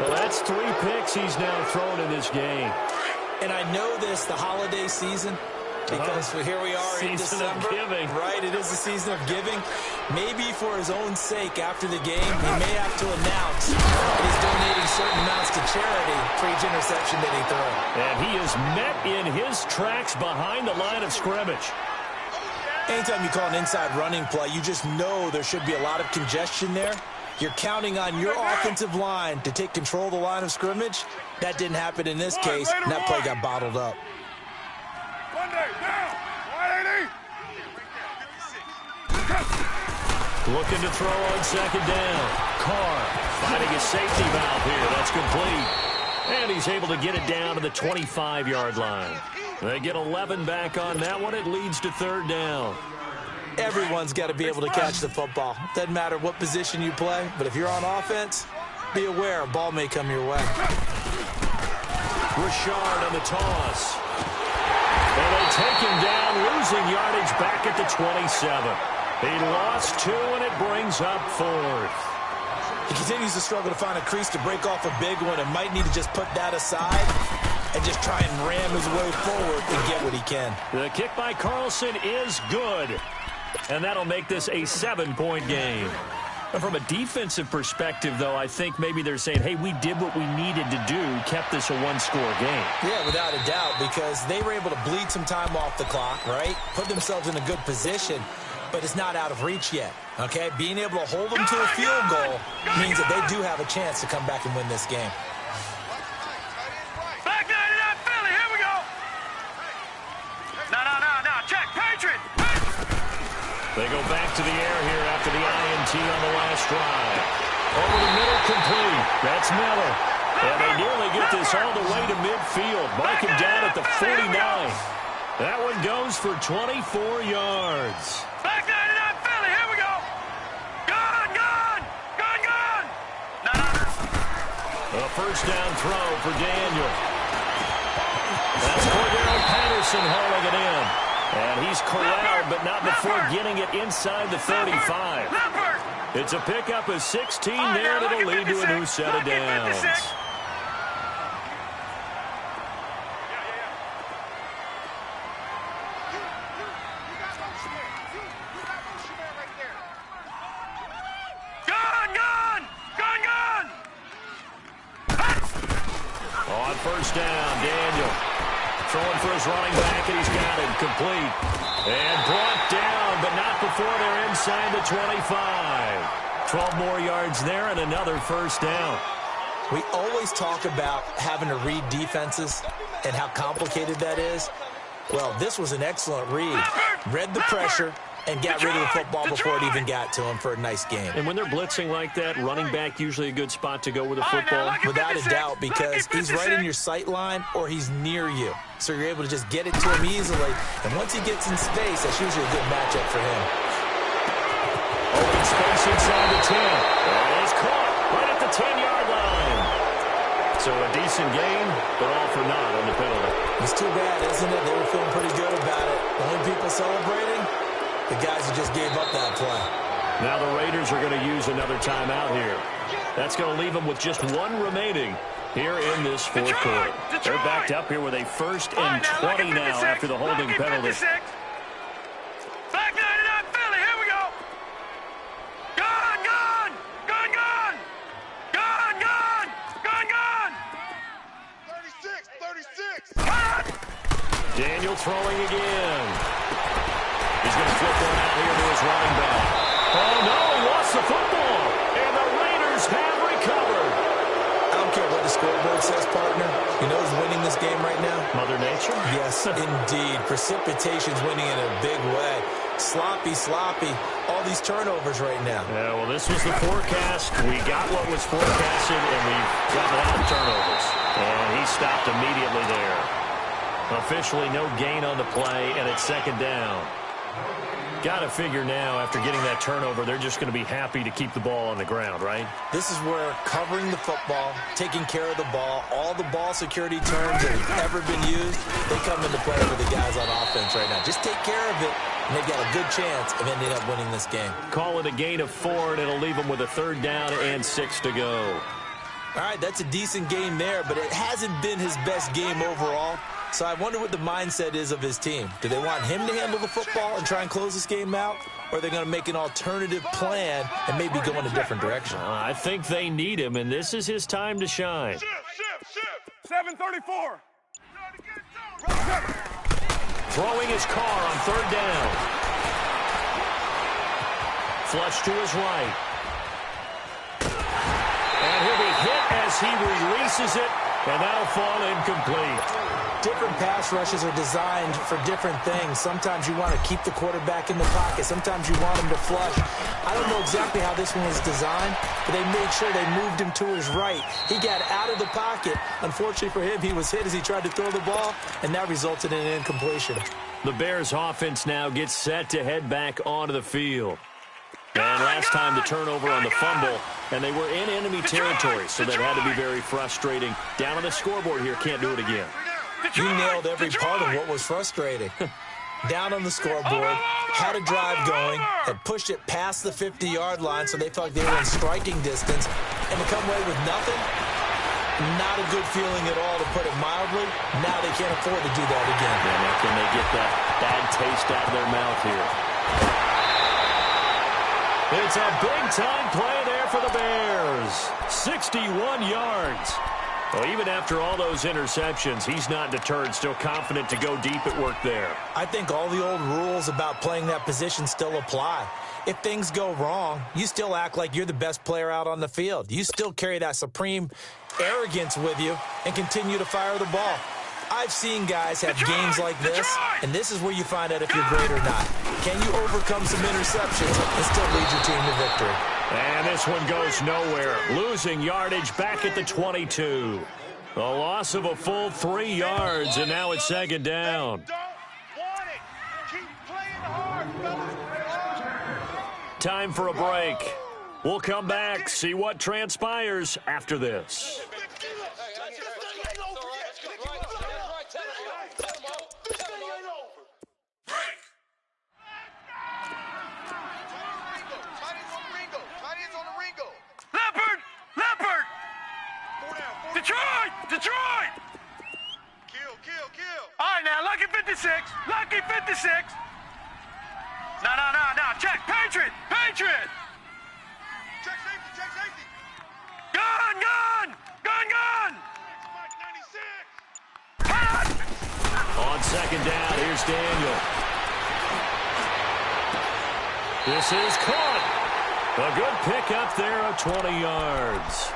Well, that's 3 picks he's now thrown in this game. And I know this, the holiday season, Because here we are in December, right? It is the season of giving. Maybe for his own sake, after the game, he may have to announce that he's donating certain amounts to charity for each interception that he throws. And he is met in his tracks behind the line of scrimmage. Anytime you call an inside running play, you just know there should be a lot of congestion there. You're counting on your offensive line to take control of the line of scrimmage. That didn't happen in this case, and that play got bottled up. Looking to throw on second down. Carr finding a safety valve here. That's complete. And he's able to get it down to the 25-yard line. They get 11 back on that one. It leads to third down. Everyone's got to be able to catch the football. Doesn't matter what position you play, but if you're on offense, be aware a ball may come your way. Richard on the toss. And they take him down, losing yardage back at the 27. He lost 2, and it brings up 4th. He continues to struggle to find a crease to break off a big one and might need to just put that aside and just try and ram his way forward and get what he can. The kick by Carlson is good. And that'll make this a 7-point game. And from a defensive perspective, though, I think maybe they're saying, hey, we did what we needed to do, kept this a one-score game. Yeah, without a doubt, because they were able to bleed some time off the clock, right? Put themselves in a good position, but it's not out of reach yet, okay? Being able to hold them to a field goal means that they do have a chance to come back and win this game. Back 99 Philly, here we go. No, check, Patriot. They go back to the air here after the INT on the last drive. Over the middle, complete. That's Miller. And they nearly get this all the way to midfield. Mark him down at the 49. That one goes for 24 yards. Back 99 Philly, here we go. Gun. A first down throw for Daniel. That's Cordero Patterson hauling it in. And he's corralled, but not before getting it inside the 35. It's a pickup of 16 there, and it'll lead to a new set of downs. Gun. On first down, Daniel. Throwing for his running back, and he's got it complete. And brought down, but not before they're inside the 25. 12 more yards there and another first down. We always talk about having to read defenses and how complicated that is. Well, this was an excellent read. Read the pressure and got rid of the football before it even got to him for a nice game. And when they're blitzing like that, running back usually a good spot to go with the football. Without a doubt, because he's right in your sight line or he's near you. So you're able to just get it to him easily. And once he gets in space, that's usually a good matchup for him. Open space inside the 10. And he's caught right at the 10-yard line. So a decent game, but all for naught on the penalty. It's too bad, isn't it? They were feeling pretty good about it. The only people celebrating, the guys who just gave up that play. Now the Raiders are going to use another timeout here. That's going to leave them with just one remaining here in this fourth quarter. They're backed up here with a 1st and 20 now after the holding penalty. Back 99 Philly, here we go. Gun. 36. Daniel throwing again. He's going to flip one out here to his running back. Oh, no, he lost the football. And the Raiders have recovered. I don't care what the scoreboard says, partner. You know who's winning this game right now? Mother Nature? Yes, indeed. Precipitation's winning in a big way. Sloppy. All these turnovers right now. Yeah, well, this was the forecast. We got what was forecasted, and we've got a lot of turnovers. And he stopped immediately there. Officially no gain on the play, and it's second down. Got to figure now, after getting that turnover, they're just going to be happy to keep the ball on the ground, right? This is where covering the football, taking care of the ball, all the ball security terms that have ever been used, they come into play for the guys on offense right now. Just take care of it, and they've got a good chance of ending up winning this game. Call it a gain of 4, and it'll leave them with a 3rd down and 6 to go. All right, that's a decent game there, but it hasn't been his best game overall. So I wonder what the mindset is of his team. Do they want him to handle the football and try and close this game out? Or are they going to make an alternative plan and maybe go in a different direction? I think they need him, and this is his time to shine. 734. Throwing his car on third down. Flush to his right. And he'll be hit as he releases it, and that'll fall incomplete. Different pass rushes are designed for different things. Sometimes you want to keep the quarterback in the pocket. Sometimes you want him to flush. I don't know exactly how this one was designed, but they made sure they moved him to his right. He got out of the pocket. Unfortunately for him, he was hit as he tried to throw the ball, and that resulted in an incompletion. The Bears offense now gets set to head back onto the field. And last time the turnover on the fumble, and they were in enemy territory, so that had to be very frustrating. Down on the scoreboard here, can't do it again. You nailed every part of what was frustrating. Down on the scoreboard, had a drive going, had pushed it past the 50-yard line, so they felt like they were in striking distance, and to come away with nothing, not a good feeling at all, to put it mildly. Now they can't afford to do that again. And can they get that bad taste out of their mouth here? It's a big-time play there for the Bears. 61 yards. Well, even after all those interceptions, he's not deterred, still confident to go deep at work there. I think all the old rules about playing that position still apply. If things go wrong, you still act like you're the best player out on the field. You still carry that supreme arrogance with you and continue to fire the ball. I've seen guys have games like this, and this is where you find out if you're great or not. Can you overcome some interceptions and still lead your team to victory? And this one goes nowhere. Losing yardage back at the 22. A loss of a full 3 yards, and now it's second down. Time for a break. We'll come back, see what transpires after this. Detroit! Kill. All right, now, Lucky 56. Lucky 56. No. Check. Patriot. Check safety. Gun. Mike 96. On second down, here's Daniel. This is caught. A good pickup there of 20 yards.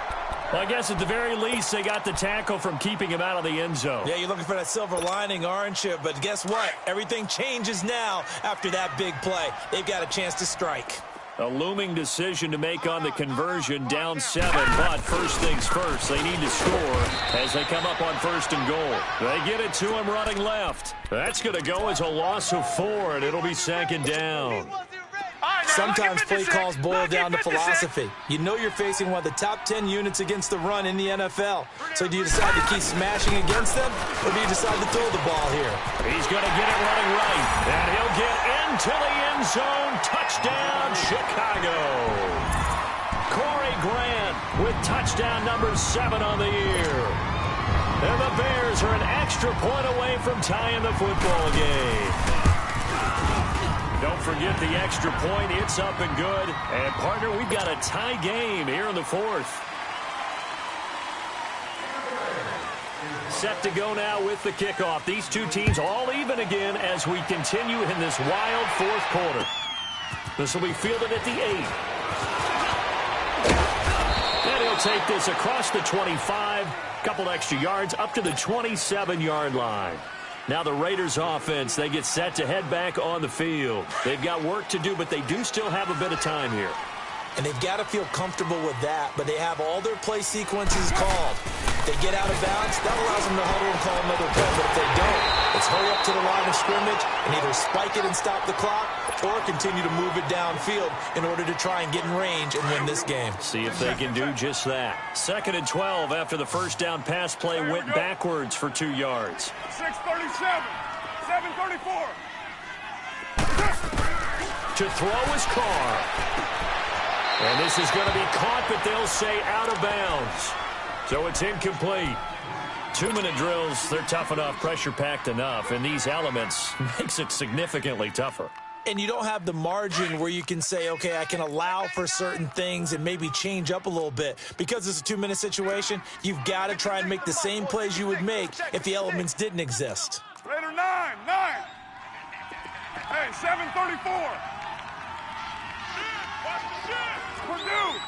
Well, I guess at the very least, they got the tackle from keeping him out of the end zone. Yeah, you're looking for that silver lining, aren't you? But guess what? Everything changes now after that big play. They've got a chance to strike. A looming decision to make on the conversion, down 7. But first things first, they need to score as they come up on first and goal. They get it to him running left. That's going to go as a loss of 4, and it'll be second down. Sometimes play calls boil down to philosophy. You know you're facing one of the top 10 units against the run in the NFL. So do you decide to keep smashing against them, or do you decide to throw the ball here? He's going to get it running right, and he'll get into the end zone. Touchdown, Chicago. Corey Grant with touchdown number 7 on the year. And the Bears are an extra point away from tying the football game. Don't forget the extra point. It's up and good. And, partner, we've got a tie game here in the 4th. Set to go now with the kickoff. These two teams all even again as we continue in this wild 4th quarter. This will be fielded at the 8. And he'll take this across the 25. Couple extra yards up to the 27-yard line. Now the Raiders offense, they get set to head back on the field. They've got work to do, but they do still have a bit of time here. And they've got to feel comfortable with that, but they have all their play sequences called. If they get out of bounds, that allows them to huddle and call another play. But if they don't, it's hurry up to the line of scrimmage and either spike it and stop the clock or continue to move it downfield in order to try and get in range and win this game. See if they can do just that. 2nd and 12 after the first down pass play went backwards for 2 yards. 6:37, 7:34. To throw his car. And this is going to be caught, but they'll say out of bounds. So it's incomplete. 2-minute drills, they're tough enough, pressure-packed enough, and these elements makes it significantly tougher. And you don't have the margin where you can say, okay, I can allow for certain things and maybe change up a little bit. Because it's a 2-minute situation, you've got to try and make the same plays you would make if the elements didn't exist. Raider 9. Hey, 734. Purdue.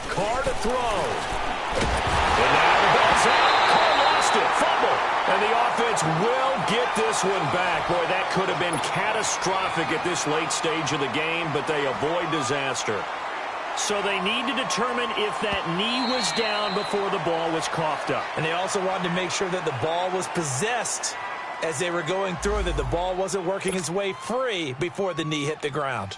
Carr to throw. And now the ball's out. Carr lost it. Fumble. And the offense will get this one back. Boy, that could have been catastrophic at this late stage of the game, but they avoid disaster. So they need to determine if that knee was down before the ball was coughed up. And they also wanted to make sure that the ball was possessed as they were going through, that the ball wasn't working its way free before the knee hit the ground.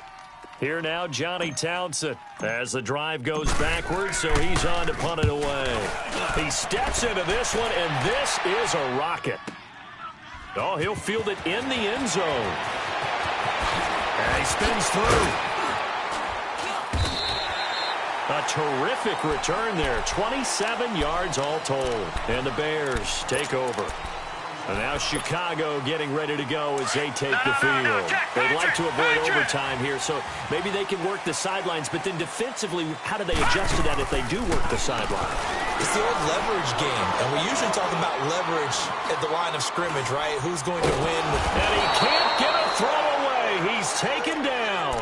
Here now, Johnny Townsend, as the drive goes backwards, so he's on to punt it away. He steps into this one, and this is a rocket. Oh, he'll field it in the end zone. And he spins through. A terrific return there, 27 yards all told. And the Bears take over. And now Chicago getting ready to go as they take the field. They'd like to avoid overtime here, so maybe they can work the sidelines, but then defensively, how do they adjust to that if they do work the sideline? It's the old leverage game, and we usually talk about leverage at the line of scrimmage, right? Who's going to win? And he can't get a throw away. He's taken down.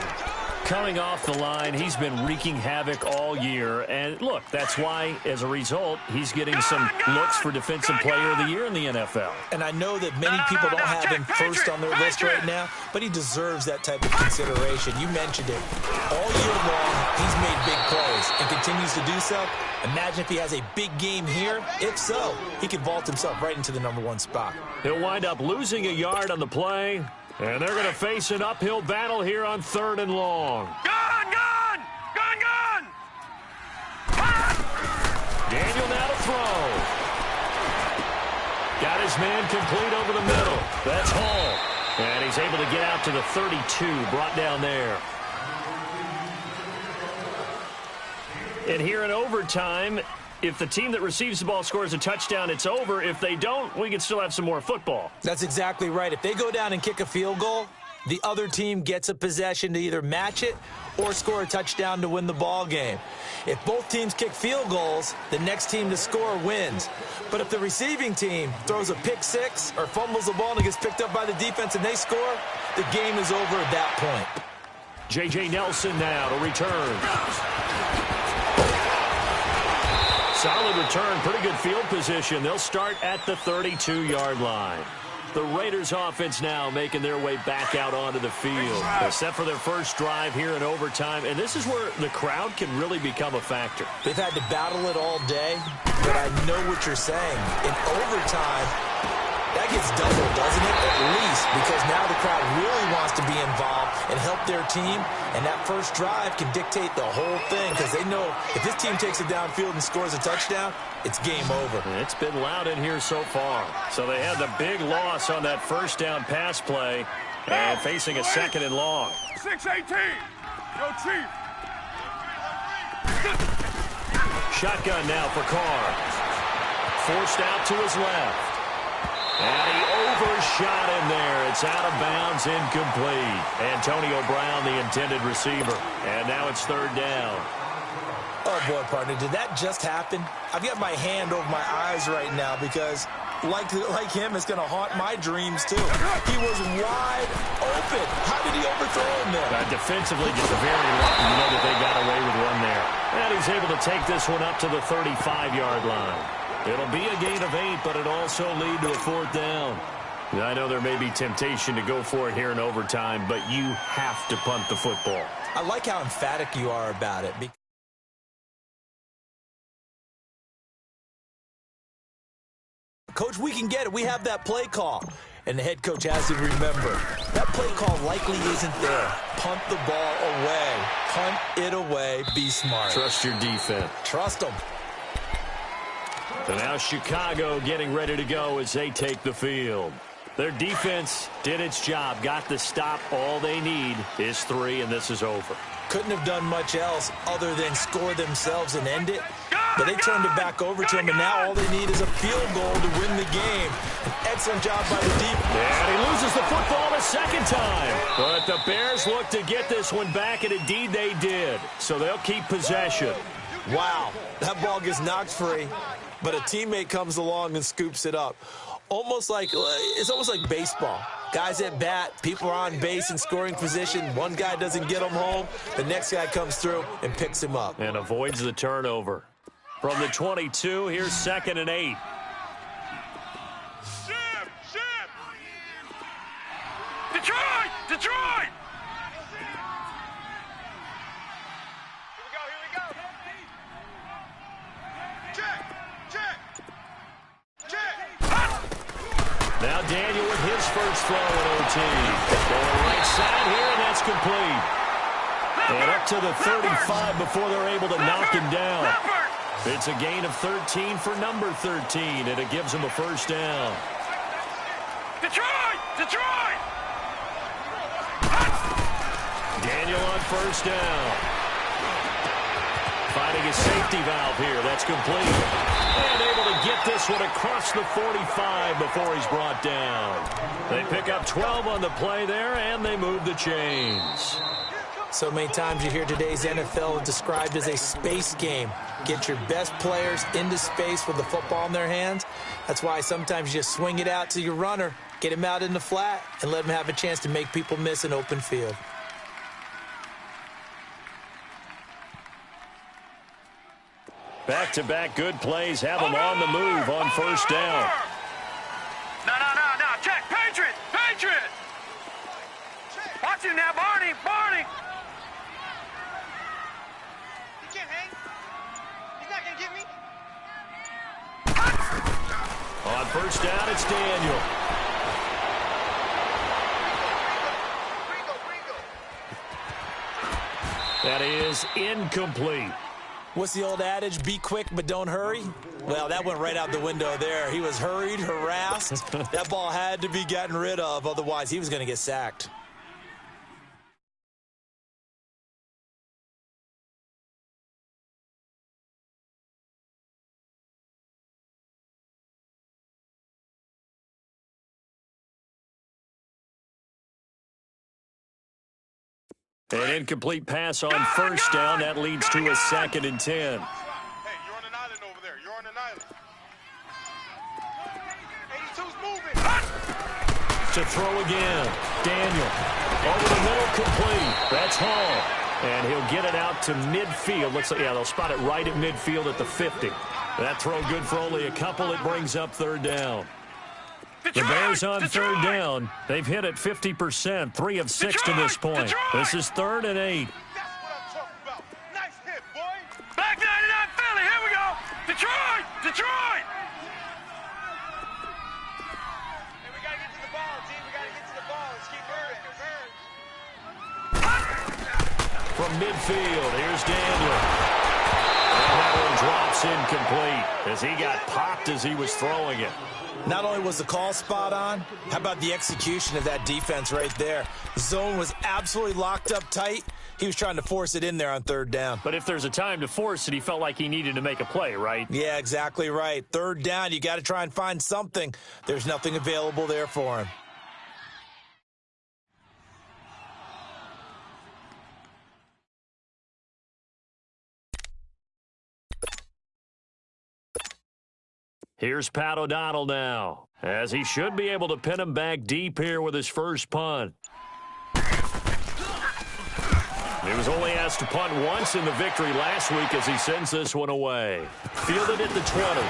Coming off the line, he's been wreaking havoc all year. And, look, that's why, as a result, he's getting some looks for Defensive Player of the Year in the NFL. And I know that many people don't have him first on their list right now, but he deserves that type of consideration. You mentioned it. All year long, he's made big plays and continues to do so. Imagine if he has a big game here. If so, he could vault himself right into the #1 spot. He'll wind up losing a yard on the play. And they're going to face an uphill battle here on 3rd and long. Gun! Daniel now to throw. Got his man complete over the middle. That's Hall. And he's able to get out to the 32, brought down there. And here in overtime, if the team that receives the ball scores a touchdown, it's over. If they don't, we can still have some more football. That's exactly right. If they go down and kick a field goal, the other team gets a possession to either match it or score a touchdown to win the ball game. If both teams kick field goals, the next team to score wins. But if the receiving team throws a pick six or fumbles the ball and it gets picked up by the defense and they score, the game is over at that point. J.J. Nelson now to return. Solid return, pretty good field position. They'll start at the 32-yard line. The Raiders offense now making their way back out onto the field. They're set for their first drive here in overtime, and this is where the crowd can really become a factor. They've had to battle it all day, but I know what you're saying. In overtime, that gets doubled, doesn't it? At least, because now the crowd really wants to be involved and help their team, and that first drive can dictate the whole thing because they know if this team takes it downfield and scores a touchdown, it's game over. It's been loud in here so far. So they had the big loss on that first down pass play and facing a 2nd and long. 6-18. Yo, Chief. Shotgun now for Carr. Forced out to his left. And he overshot him there. It's out of bounds, incomplete. Antonio Brown, the intended receiver. And now it's 3rd down. Oh, boy, partner, did that just happen? I've got my hand over my eyes right now because, like him, it's going to haunt my dreams, too. He was wide open. How did he overthrow him there? Defensively, just very lucky. You know that they got away with one there. And he's able to take this one up to the 35-yard line. It'll be a gain of 8, but it also lead to a 4th down. I know there may be temptation to go for it here in overtime, but you have to punt the football. I like how emphatic you are about it. Coach, we can get it. We have that play call. And the head coach has to remember, that play call likely isn't there. Punt the ball away. Punt it away. Be smart. Trust your defense. Trust them. So now Chicago getting ready to go as they take the field. Their defense did its job, got the stop. All they need is 3, and this is over. Couldn't have done much else other than score themselves and end it. but they turned it back over to him, and now all they need is a field goal to win the game. An excellent job by the defense. And he loses the football a second time. But the Bears look to get this one back, and indeed they did. So they'll keep possession. Wow, that ball gets knocked free, but a teammate comes along and scoops it up. It's almost like baseball. Guys at bat, people are on base in scoring position. One guy doesn't get him home. The next guy comes through and picks him up. And avoids the turnover. From the 22, here's 2nd and 8. Ship! Detroit! Detroit! Here we go. Check! Now Daniel with his first throw at OT. Going right side here, and that's complete. And up to the 35 before they're able to knock him down. It's a gain of 13 for number 13, and it gives him a first down. Detroit! Daniel on first down. Finding a safety valve here. That's complete. And able to get this one across the 45 before he's brought down. They pick up 12 on the play there, and they move the chains. So many times you hear today's NFL described as a space game. Get your best players into space with the football in their hands. That's why sometimes you just swing it out to your runner, get him out in the flat, and let him have a chance to make people miss an open field. Back-to-back good plays have them on the move on first down. No. Check. Patriot! Watch him now, Barney! He can't hang. He's not going to get me. On first down, it's Daniel. That is incomplete. What's the old adage? Be quick, but don't hurry? Well, that went right out the window there. He was hurried, harassed. That ball had to be gotten rid of, otherwise he was going to get sacked. An incomplete pass on first down. That leads to a 2nd and 10. Hey, you're on an island over there. You're on an island. 82's moving. To throw again. Daniel. Over the middle, complete. That's Hall. And he'll get it out to midfield. Looks like, they'll spot it right at midfield at the 50. That throw good for only a couple. It brings up 3rd down. The Bears on 3rd down. They've hit it 50%, 3 of 6 to this point. This is 3rd and 8. That's what I'm talking about. Nice hit, boy. Back 99 Philly. Here we go. Detroit. Hey, we got to get to the ball, team. We got to get to the ball. Let's keep moving. From midfield, here's Daniel. And that one drops incomplete as he got popped as he was throwing it. Not only was the call spot on, how about the execution of that defense right there? The zone was absolutely locked up tight. He was trying to force it in there on 3rd down. But if there's a time to force it, he felt like he needed to make a play, right? Yeah, exactly right. 3rd down, you got to try and find something. There's nothing available there for him. Here's Pat O'Donnell now, as he should be able to pin him back deep here with his first punt. He was only asked to punt once in the victory last week as he sends this one away. Fielded at the 20.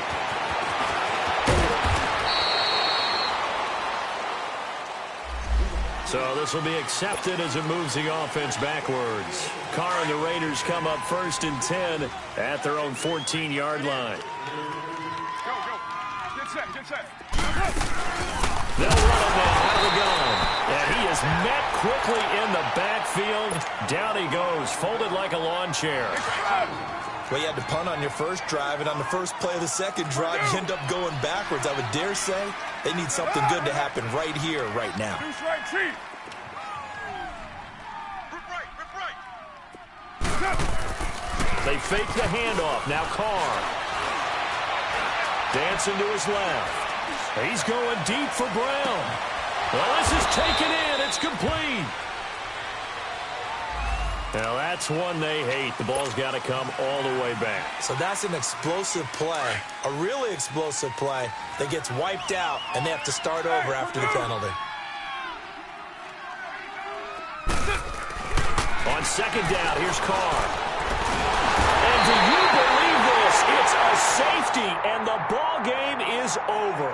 So this will be accepted as it moves the offense backwards. Carr and the Raiders come up 1st and 10 at their own 14-yard line. Get set. They'll run him now out of the gun. And he is met quickly in the backfield. Down he goes, folded like a lawn chair. Well, you had to punt on your first drive, and on the first play of the second drive, you end up going backwards. I would dare say they need something good to happen right here, right now. Rip right. They fake the handoff. Now Carr. Dancing to his left. He's going deep for Brown. Well, this is taken in. It's complete. Now, that's one they hate. The ball's got to come all the way back. So that's an explosive play, a really explosive play that gets wiped out, and they have to start over after the penalty. On second down, here's Carr. And do you believe this? It's a safety, and the ball game is over.